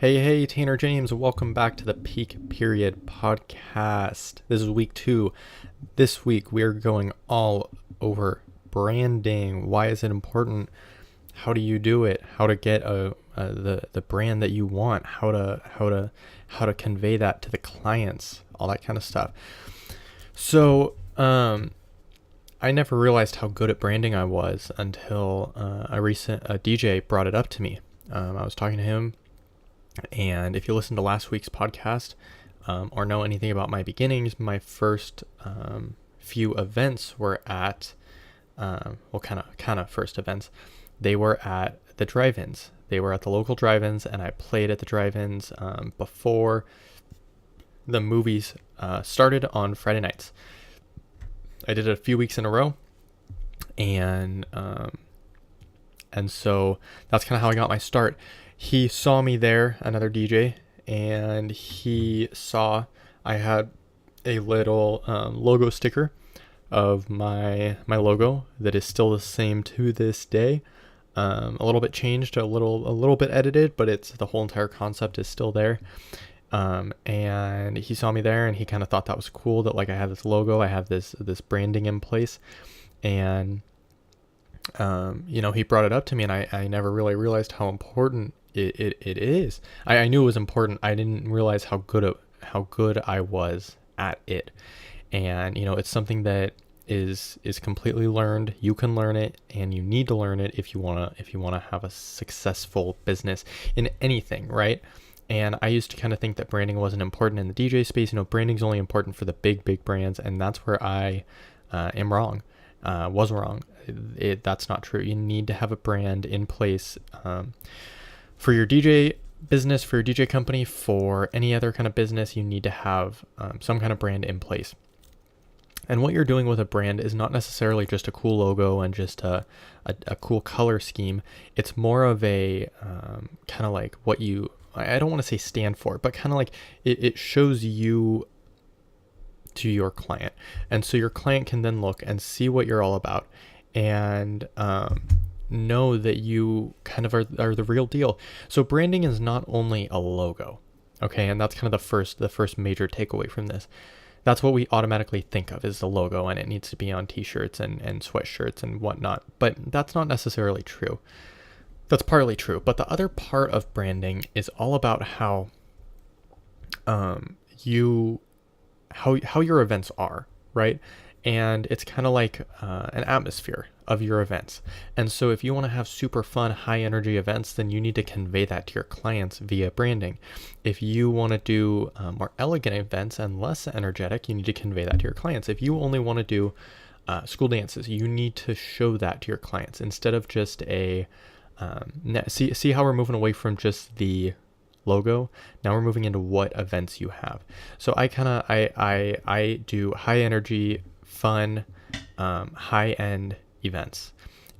Hey, Tanner James, welcome back to the Peak Period podcast. This is week 2. This week we are going all over branding. Why is it important? How do you do it? How to get the brand that you want? How to convey that to the clients? All that kind of stuff. So, I never realized how good at branding I was until a DJ brought it up to me. I was talking to him. And if you listen to last week's podcast or know anything about my beginnings, my first few events were at, kind of first events. They were at the drive-ins. They were at the local drive-ins, and I played at the drive-ins before the movies started on Friday nights. I did it a few weeks in a row, and so that's kind of how I got my start. He saw me there, another DJ, and he saw I had a little logo sticker of my logo that is still the same to this day. A little bit changed, a little bit edited, but it's the whole entire concept is still there. And he saw me there, and he kind of thought that was cool that like I have this logo, I have this branding in place, and he brought it up to me, and I never really realized how important it is. I knew it was important. I didn't realize how good I was at it. And it's something that is completely learned. You can learn it, and you need to learn it if you wanna have a successful business in anything, right? And I used to kind of think that branding wasn't important in the DJ space. Branding's only important for the big brands, and that's where I am wrong. Was wrong. That's not true. You need to have a brand in place for your DJ business, for your DJ company, for any other kind of business. You need to have some kind of brand in place. And what you're doing with a brand is not necessarily just a cool logo and just a cool color scheme. It's more of a kind of like what you, I don't want to say stand for, but kind of like it shows you to your client. And so your client can then look and see what you're all about and know that you kind of are the real deal. So branding is not only a logo, okay? And that's kind of the first major takeaway from this. That's what we automatically think of is the logo, and it needs to be on t-shirts and sweatshirts and whatnot. But that's not necessarily true. That's partly true. But the other part of branding is all about how how your events are, right? And it's kind of like an atmosphere of your events. And so if you want to have super fun, high energy events, then you need to convey that to your clients via branding. If you want to do more elegant events and less energetic, you need to convey that to your clients. If you only want to do school dances, you need to show that to your clients instead of just see how we're moving away from just the logo. Now we're moving into what events you have. So I do high energy, fun, high-end events,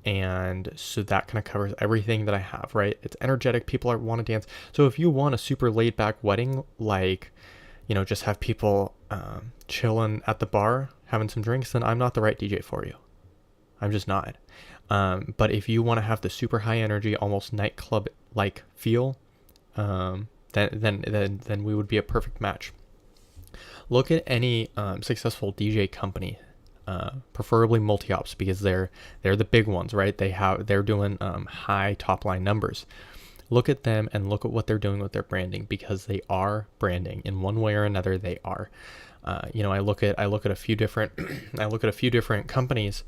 and so that kind of covers everything that I have, right? It's energetic, people want to dance. So if you want a super laid-back wedding, like just have people chilling at the bar having some drinks, then I'm not the right DJ for you. I'm just not. But if you want to have the super high energy, almost nightclub like feel, then we would be a perfect match. Look at any successful DJ company, preferably multi-ops, because they're the big ones, right? They're doing high top line numbers. Look at them and look at what they're doing with their branding, because they are branding in one way or another. They are. I look at a few different companies,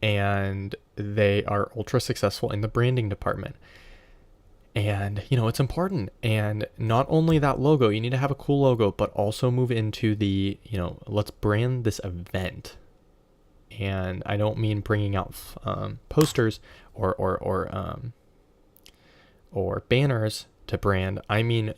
and they are ultra successful in the branding department. And, it's important. And not only that logo, you need to have a cool logo, but also move into the, let's brand this event. And I don't mean bringing out posters or banners to brand. I mean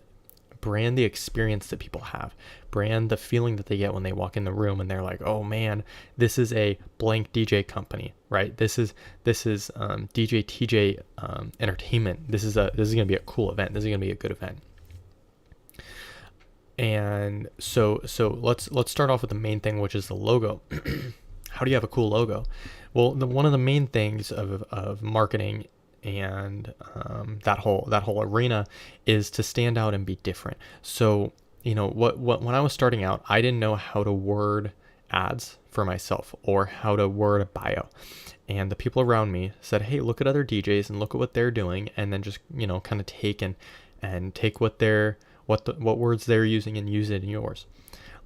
brand the experience that people have. Brand the feeling that they get when they walk in the room and they're like, oh man, this is a blank DJ company, right? This is DJ TJ Entertainment. This is gonna be a cool event. This is gonna be a good event. And so let's start off with the main thing, which is the logo. How do you have a cool logo? Well, one of the main things of marketing and that whole arena is to stand out and be different. So what when I was starting out, I didn't know how to word ads for myself or how to word a bio. And the people around me said, hey, look at other DJs and look at what they're doing, and then just kind of take and take what words they're using and use it in yours.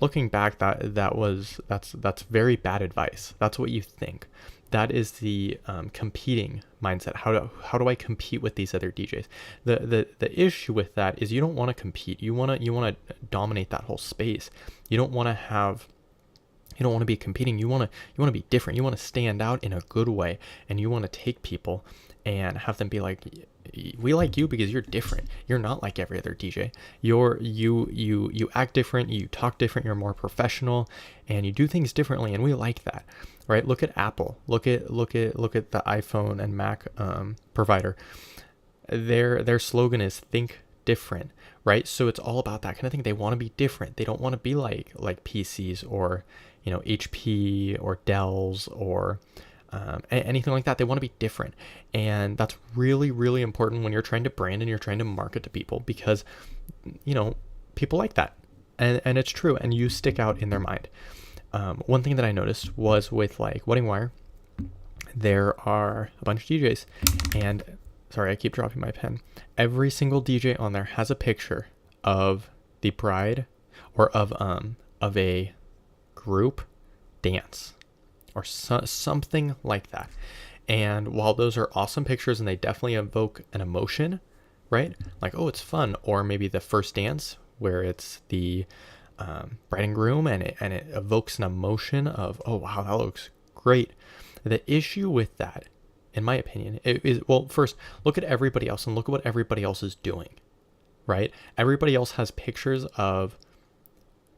Looking back, that's very bad advice. That's what you think. That is the competing mindset. How do I compete with these other DJs? The issue with that is you don't want to compete. You want to dominate that whole space. You don't want to be competing. You want to be different. You want to stand out in a good way, and you want to take people and have them be like, we like you because you're different. You're not like every other DJ. You act different, you talk different, you're more professional, and you do things differently, and we like that. Right? Look at Apple. Look at the iPhone and Mac provider. Their slogan is think different, right? So it's all about that kind of thing. They want to be different. They don't want to be like PCs or HP or Dells or anything like that. They want to be different, and that's really, really important when you're trying to brand and you're trying to market to people, because people like that, and it's true, and you stick out in their mind. One thing that I noticed was with like Wedding Wire, there are a bunch of DJs, and sorry, I keep dropping my pen. Every single DJ on there has a picture of the bride or of a group dance or something like that. And while those are awesome pictures and they definitely evoke an emotion, right? Like, oh, it's fun. Or maybe the first dance where it's the bride and groom, and it evokes an emotion of, oh, wow, that looks great. The issue with that, in my opinion, is, well, first, look at everybody else and look at what everybody else is doing, right? Everybody else has pictures of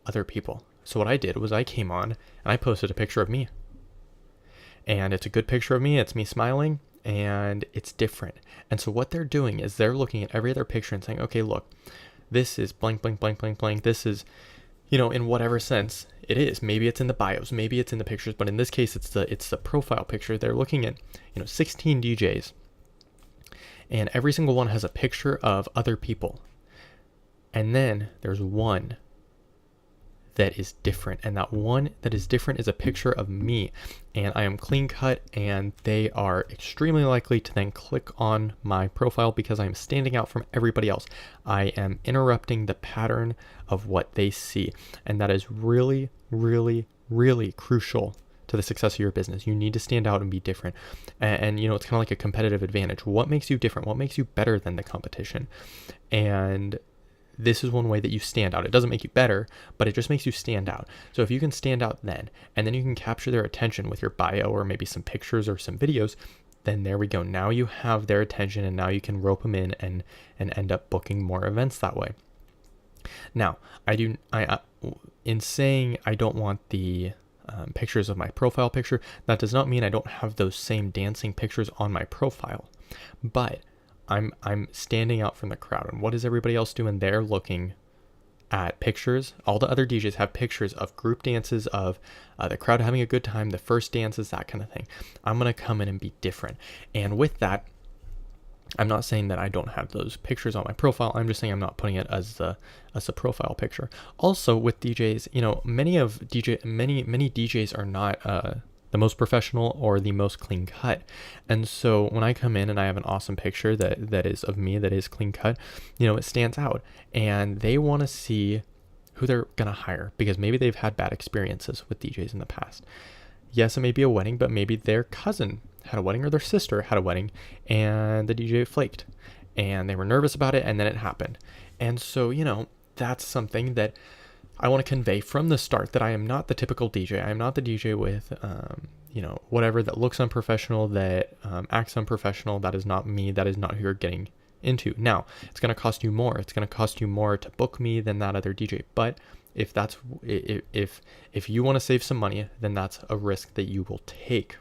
other people. So what I did was I came on and I posted a picture of me. And it's a good picture of me. It's me smiling, and it's different. And so what they're doing is they're looking at every other picture and saying, okay, look, this is blank, blank, blank, blank, blank. This is, in whatever sense it is. Maybe it's in the bios, maybe it's in the pictures, but in this case, it's the profile picture. They're looking at, 16 DJs, and every single one has a picture of other people. And then there's one that is different, and that one that is different is a picture of me, and I am clean cut, and they are extremely likely to then click on my profile because I am standing out from everybody else. I am interrupting the pattern of what they see, and that is really, really, really crucial to the success of your business. You need to stand out and be different, and it's kind of like a competitive advantage. What makes you different? What makes you better than the competition? And this is one way that you stand out. It doesn't make you better, but it just makes you stand out. So if you can stand out then, and then you can capture their attention with your bio or maybe some pictures or some videos, then there we go. Now you have their attention, and now you can rope them in and end up booking more events that way. Now, in saying I don't want the pictures of my profile picture, that does not mean I don't have those same dancing pictures on my profile, but I'm standing out from the crowd. And what is everybody else doing? They're looking at pictures. All the other DJs have pictures of group dances, of the crowd having a good time, the first dances, that kind of thing. I'm going to come in and be different. And with that, I'm not saying that I don't have those pictures on my profile. I'm just saying I'm not putting it as a profile picture. Also with DJs, many DJs are not the most professional or the most clean cut. And so when I come in and I have an awesome picture that is of me, that is clean cut, it stands out, and they want to see who they're going to hire because maybe they've had bad experiences with DJs in the past. Yes, it may be a wedding, but maybe their cousin had a wedding or their sister had a wedding and the DJ flaked and they were nervous about it, and then it happened. And so, that's something that I want to convey from the start, that I am not the typical DJ. I am not the DJ with, whatever that looks unprofessional, that acts unprofessional. That is not me. That is not who you're getting into. Now, it's going to cost you more. It's going to cost you more to book me than that other DJ. But if you want to save some money, then that's a risk that you will take.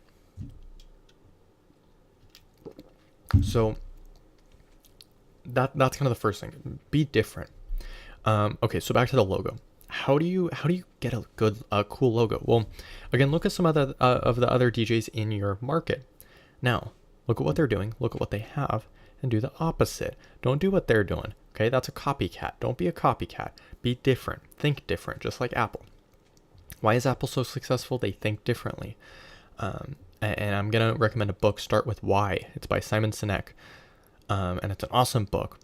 So that's kind of the first thing. Be different. Okay, so back to the logo. How do you get a cool logo? Well, again, look at some of the other DJs in your market. Now, Look at what they're doing, look at what they have, and do the opposite. Don't do what they're doing. Okay, that's a copycat. Don't be a copycat. Be different. Think different, just like Apple. Why is Apple so successful? They think differently. And I'm going to recommend a book, Start With Why. It's by Simon Sinek. And it's an awesome book.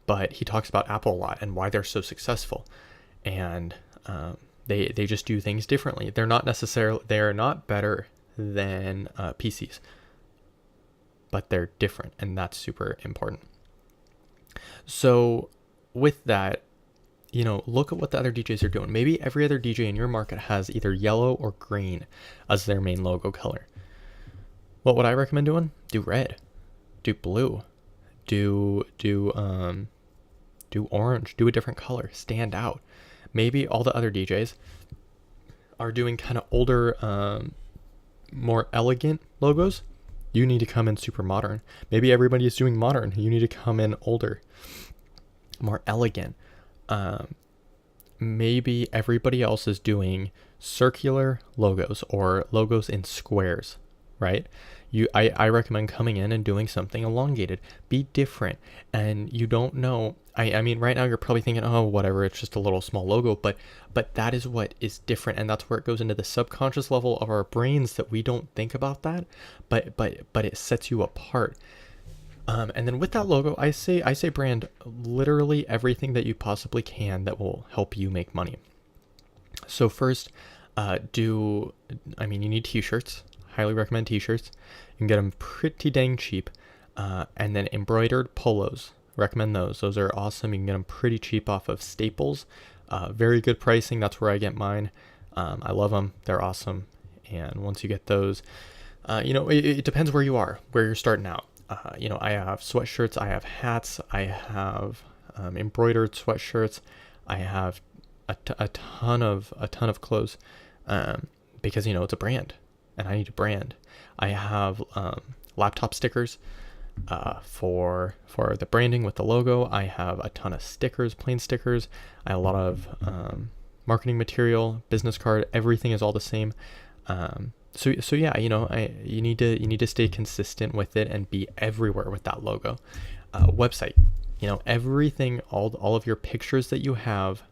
But he talks about Apple a lot and why they're so successful. And they just do things differently. They're not better than PCs. But they're different. And that's super important. So with that, look at what the other DJs are doing. Maybe every other DJ in your market has either yellow or green as their main logo color. What would I recommend doing? Do red, do blue, do orange, do a different color, stand out. Maybe all the other DJs are doing kind of older, more elegant logos. You need to come in super modern. Maybe everybody is doing modern. You need to come in older, more elegant. Maybe everybody else is doing circular logos or logos in squares, right? I recommend coming in and doing something elongated. Be different. And you don't know. I mean, right now you're probably thinking, oh, whatever, it's just a little small logo, but that is what is different. And that's where it goes into the subconscious level of our brains that we don't think about that, but it sets you apart. And then with that logo, I say brand literally everything that you possibly can that will help you make money. So first, you need t-shirts. Highly recommend t-shirts. You can get them pretty dang cheap. And then embroidered polos. Recommend those. Those are awesome. You can get them pretty cheap off of Staples. Very good pricing. That's where I get mine. I love them. They're awesome. And once you get those, it depends where you are, where you're starting out. I have sweatshirts, I have hats, I have embroidered sweatshirts, I have a ton of clothes, because it's a brand, and I need a brand. I have laptop stickers for the branding with the logo. I have a ton of stickers, plain stickers. I have a lot of marketing material, business card. Everything is all the same. So yeah, you need to stay consistent with it and be everywhere with that logo. Website, everything, all of your pictures that you have,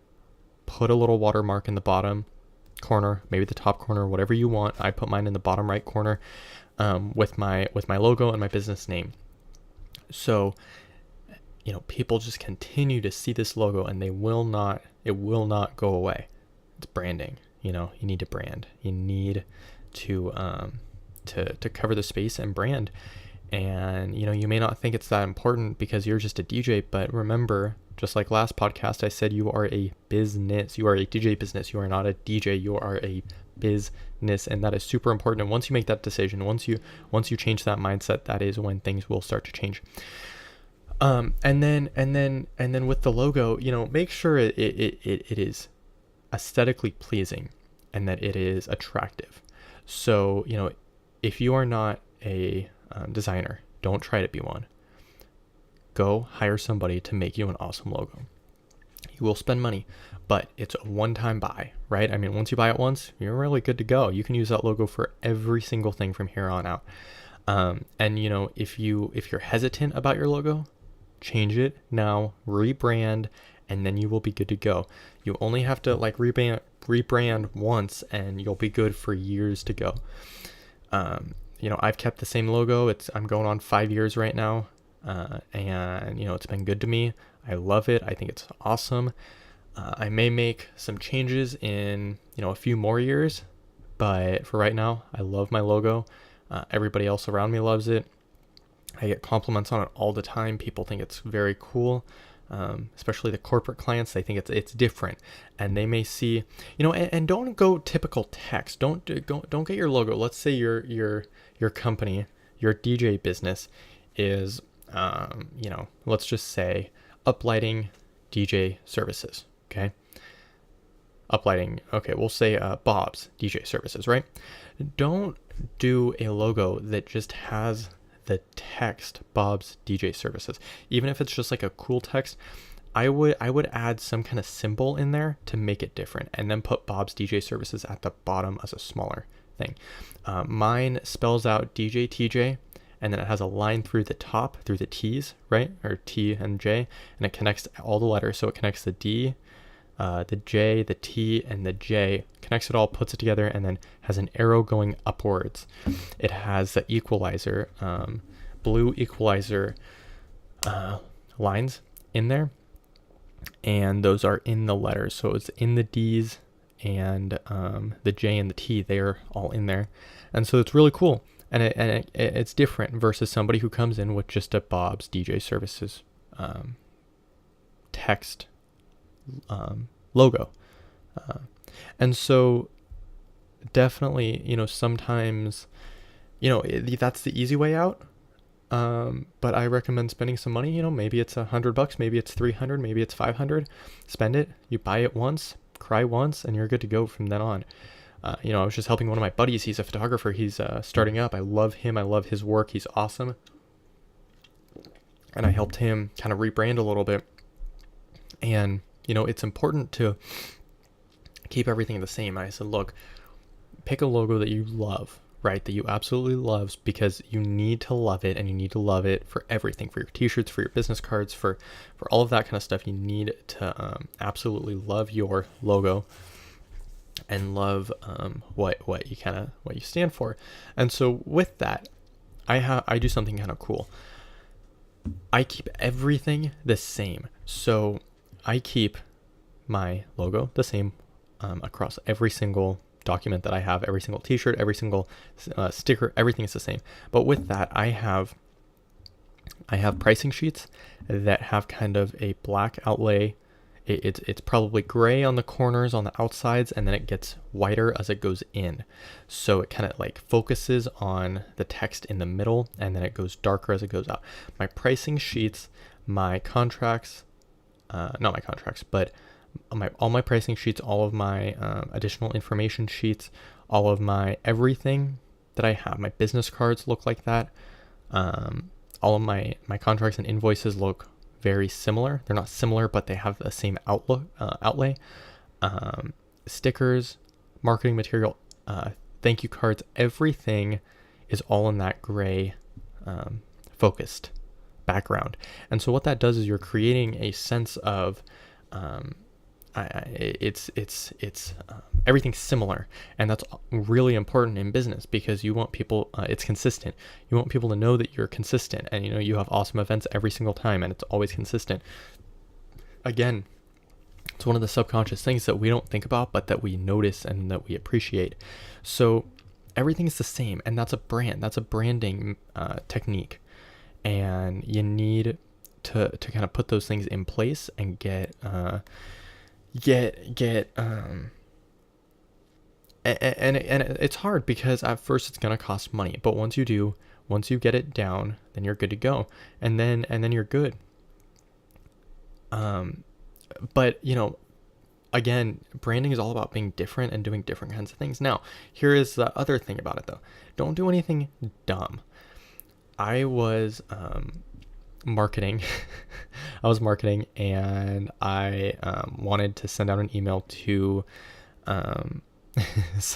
put a little watermark in the bottom corner, maybe the top corner, whatever you want. I put mine in the bottom right corner, with my logo and my business name. So, people just continue to see this logo and it will not go away. It's branding. You need to brand. You need to cover the space and brand. And you may not think it's that important because you're just a DJ, but remember, just like last podcast, I said you are a business. You are a DJ business. You are not a DJ. You are a business, and that is super important. And once you make that decision, once you change that mindset, that is when things will start to change. And then with the logo, make sure it is aesthetically pleasing and that it is attractive. So, if you are not a designer, don't try to be one. Go hire somebody to make you an awesome logo. You will spend money, but it's a one-time buy, right? I mean, once you buy it once, you're really good to go. You can use that logo for every single thing from here on out. And if you're hesitant about your logo, change it now, rebrand, and then you will be good to go. You only have to rebrand once and you'll be good for years to go. I've kept the same logo. I'm going on 5 years right now. And it's been good to me. I love it. I think it's awesome. I may make some changes in, a few more years, but for right now, I love my logo. Everybody else around me loves it. I get compliments on it all the time. People think it's very cool. Especially the corporate clients, they think it's different, and they may see, and don't go typical text. Don't get your logo. Let's say your company, your DJ business is, let's just say Uplighting DJ Services. Okay. Uplighting. Okay. We'll say Bob's DJ Services, right? Don't do a logo that just has the text Bob's DJ Services. Even if it's just like a cool text, I would add some kind of symbol in there to make it different, and then put Bob's DJ Services at the bottom as a smaller thing. Mine spells out DJ TJ and then it has a line through the top, through the T's, right? Or T and J, and it connects all the letters. So it connects the D, the J, the T, and the J, connects it all, puts it together, and then has an arrow going upwards. It has the equalizer, blue equalizer lines in there, and those are in the letters. So it's in the D's and the J and the T, they're all in there. And so it's really cool. And it's different versus somebody who comes in with just a Bob's DJ Services text logo. And so definitely, sometimes, that's the easy way out. But I recommend spending some money. Maybe it's $100, maybe it's 300, maybe it's 500. Spend it. You buy it once, cry once, and you're good to go from then on. I was just helping one of my buddies. He's a photographer. He's starting up. I love him. I love his work. He's awesome. And I helped him kind of rebrand a little bit. And, it's important to keep everything the same. I said, look, pick a logo that you love, right? That you absolutely love, because you need to love it, and you need to love it for everything, for your t-shirts, for your business cards, for all of that kind of stuff. You need to absolutely love your logo and love what you stand for. And so with that, I do something kind of cool. I keep everything the same. So I keep my logo the same across every single document that I have, every single t-shirt, every single sticker, everything is the same. But with that, I have pricing sheets that have kind of a black outlay. It's probably gray on the corners, on the outsides, and then it gets whiter as it goes in. So it kind of like focuses on the text in the middle, and then it goes darker as it goes out. My pricing sheets, my contracts, not my contracts, but all my pricing sheets, all of my additional information sheets, all of my everything that I have, my business cards look like that. All of my contracts and invoices look very similar. They're not similar, but they have the same outlay. Stickers, marketing material, thank you cards, everything is all in that gray focused background. And so what that does is you're creating a sense of everything's similar, and that's really important in business, because you want people, it's consistent. You want people to know that you're consistent, and you have awesome events every single time, and it's always consistent. Again, it's one of the subconscious things that we don't think about, but that we notice and that we appreciate. So everything's the same, and that's a brand. That's a branding technique, and you need to kind of put those things in place and get and it's hard, because at first it's going to cost money, but once you get it down, then you're good to go, and then you're good. But again, branding is all about being different and doing different kinds of things. Now, here is the other thing about it though. Don't do anything dumb. I was marketing and I wanted to send out an email to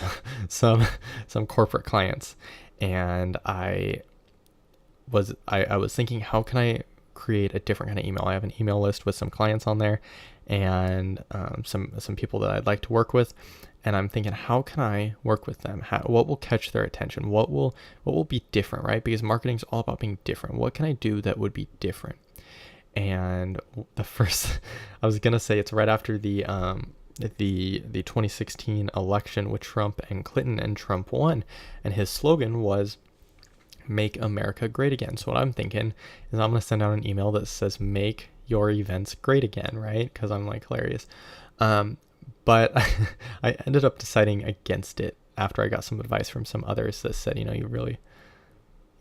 some corporate clients, and I was thinking, how can I create a different kind of email? I have an email list with some clients on there, and some people that I'd like to work with, and I'm thinking, how can I work with them? What will catch their attention? What will be different, right? Because marketing is all about being different. What can I do that would be different? And the first, I was gonna say, it's right after the 2016 election with Trump and Clinton, and Trump won, and his slogan was "Make America Great Again." So what I'm thinking is I'm gonna send out an email that says "Make your events great again," right? Because I'm like hilarious. But I ended up deciding against it after I got some advice from some others that said, you really,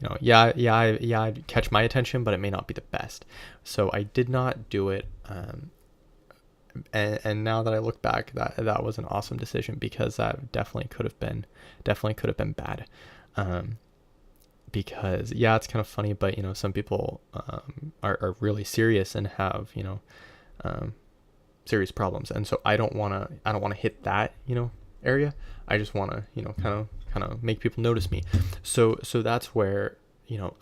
I'd catch my attention, but it may not be the best. So I did not do it. And now that I look back, that was an awesome decision, because that definitely could have been bad. Because it's kind of funny, but some people are really serious and have serious problems, and so I don't want to hit that area. I just want to kind of make people notice me. So that's where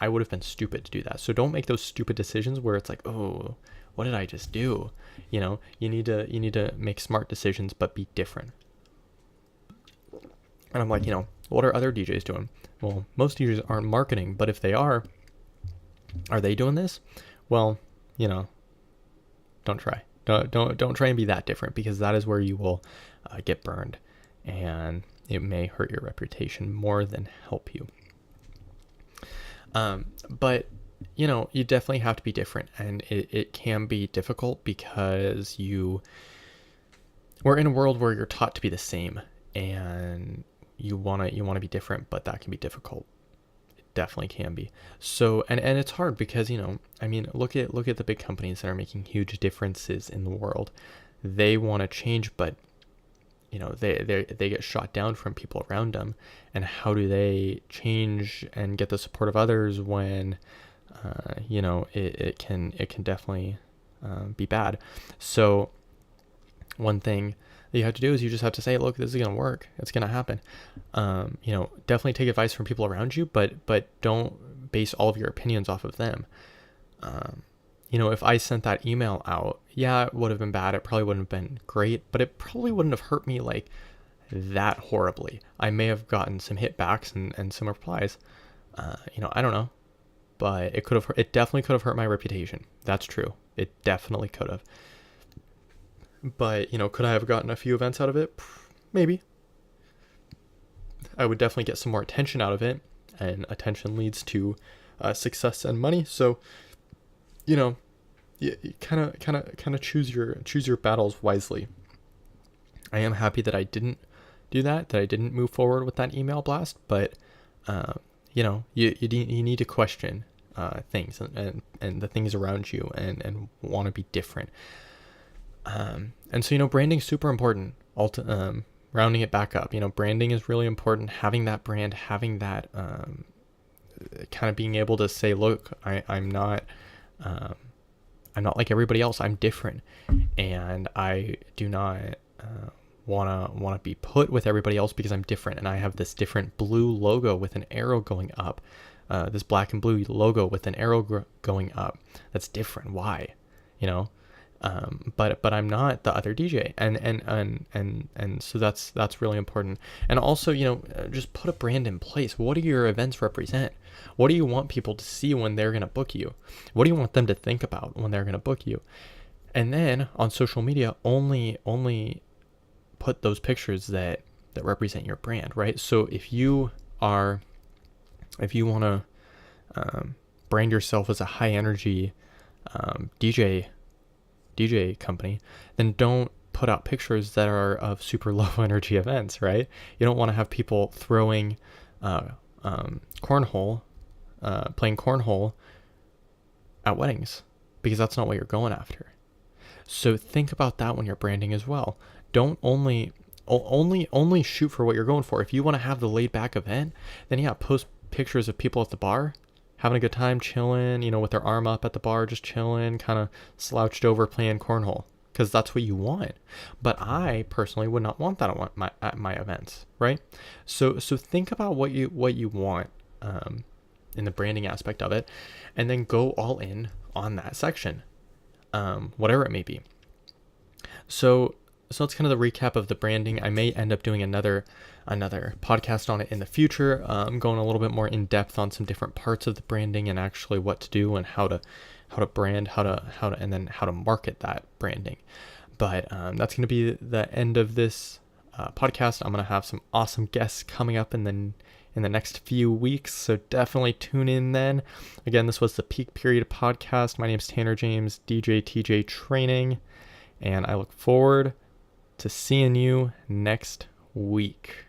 I would have been stupid to do that. So don't make those stupid decisions where it's like, oh, what did I just do? You need to make smart decisions, but be different. And I'm like, what are other DJs doing? Well, most DJs aren't marketing, but if they are they doing this? Well, don't try. Don't try and be that different, because that is where you will get burned, and it may hurt your reputation more than help you. But you definitely have to be different, and it can be difficult because we're in a world where you're taught to be the same, and you want to be different, but that can be difficult. It definitely can be. So, and it's hard because, look at the big companies that are making huge differences in the world. They want to change, but they get shot down from people around them. And how do they change and get the support of others when it can definitely be bad. So one thing that you have to do is you just have to say, look, this is going to work. It's going to happen. Definitely take advice from people around you, but don't base all of your opinions off of them. If I sent that email out, yeah, it would have been bad. It probably wouldn't have been great, but it probably wouldn't have hurt me like that horribly. I may have gotten some hitbacks and some replies. I don't know, but it definitely could have hurt my reputation. That's true. It definitely could have. But, could I have gotten a few events out of it? Maybe. I would definitely get some more attention out of it, and attention leads to success and money. So, you kind of choose your battles wisely. I am happy that I didn't do that I didn't move forward with that email blast, but you need to question things and the things around you and want to be different. And so, branding is super important. Rounding it back up, branding is really important. Having that brand, having that kind of being able to say, look, I'm not like everybody else. I'm different, and I do not want to be put with everybody else because I'm different, and I have this different blue logo with an arrow going up. This black and blue logo with an arrow going up. That's different. Why? But I'm not the other DJ, and so that's really important. And also, just put a brand in place. What do your events represent? What do you want people to see when they're going to book you? What do you want them to think about when they're going to book you? And then on social media, only put those pictures that represent your brand, right? So if you want to brand yourself as a high energy DJ company, then don't put out pictures that are of super low energy events, right? You don't want to have people throwing cornhole, playing cornhole at weddings, because that's not what you're going after. So think about that when you're branding as well. Don't only shoot for what you're going for. If you want to have the laid back event, then post pictures of people at the bar having a good time, chilling, with their arm up at the bar, just chilling, kind of slouched over playing cornhole, because that's what you want. But I personally would not want that at my events, right? So think about what you want in the branding aspect of it, and then go all in on that section, whatever it may be. So that's kind of the recap of the branding. I may end up doing another podcast on it in the future, going a little bit more in depth on some different parts of the branding and actually what to do and how to brand, and then how to market that branding. But that's going to be the end of this podcast. I'm going to have some awesome guests coming up in the next few weeks, so definitely tune in then. Again, this was the Peak Period podcast. My name is Tanner James, DJ TJ Training, and I look forward to seeing you next week.